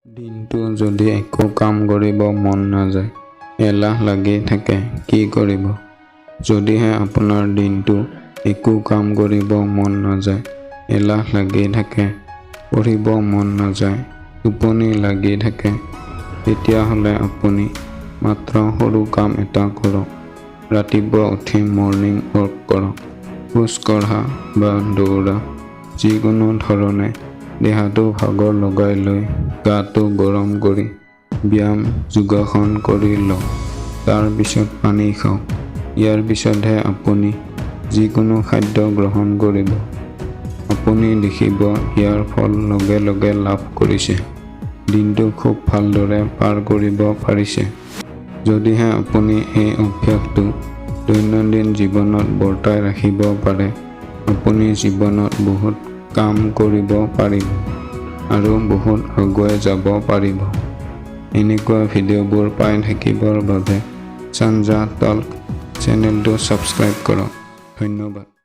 দিনটো যদি একো কাম কৰিব মন নাযায়, এলাহ লাগি থাকে, কি কৰিব? যদিহে আপোনাৰ দিনটো একো কাম কৰিব মন নাযায়, এলাহ লাগি থাকে, পঢ়িব মন নাযায়, টোপনি লাগি থাকে, তেতিয়াহ'লে আপুনি মাত্ৰ সৰু কাম এটা কৰক। ৰাতিপুৱা উঠি মৰ্ণিং ৱাক কৰক। খোজ কঢ়া বা দৌৰা, যিকোনো ধৰণে দেহাটো ভাগৰ লগাই লৈ গাটো গৰম কৰি ব্যায়াম যোগাসন কৰি লওক। তাৰ পিছত পানী খাওক। ইয়াৰ পিছতহে আপুনি যিকোনো খাদ্য গ্ৰহণ কৰিব। আপুনি দেখিব ইয়াৰ ফল লগে লগে লাভ কৰিছে। দিনটো খুব ভালদৰে পাৰ কৰিব পাৰিছে। যদিহে আপুনি এই অভ্যাসটো দৈনন্দিন জীৱনত বৰ্তাই ৰাখিব পাৰে, আপুনি জীৱনত বহুত কাম কৰিব পাৰিব আৰু বহুত আগুৱাই যাব পাৰিব। এনেকুৱা ভিডিঅ'বোৰ পাই থাকিবৰ বাবে চাঞ্জা টল্ক চেনেলটো ছাবস্ক্ৰাইব কৰক। ধন্যবাদ।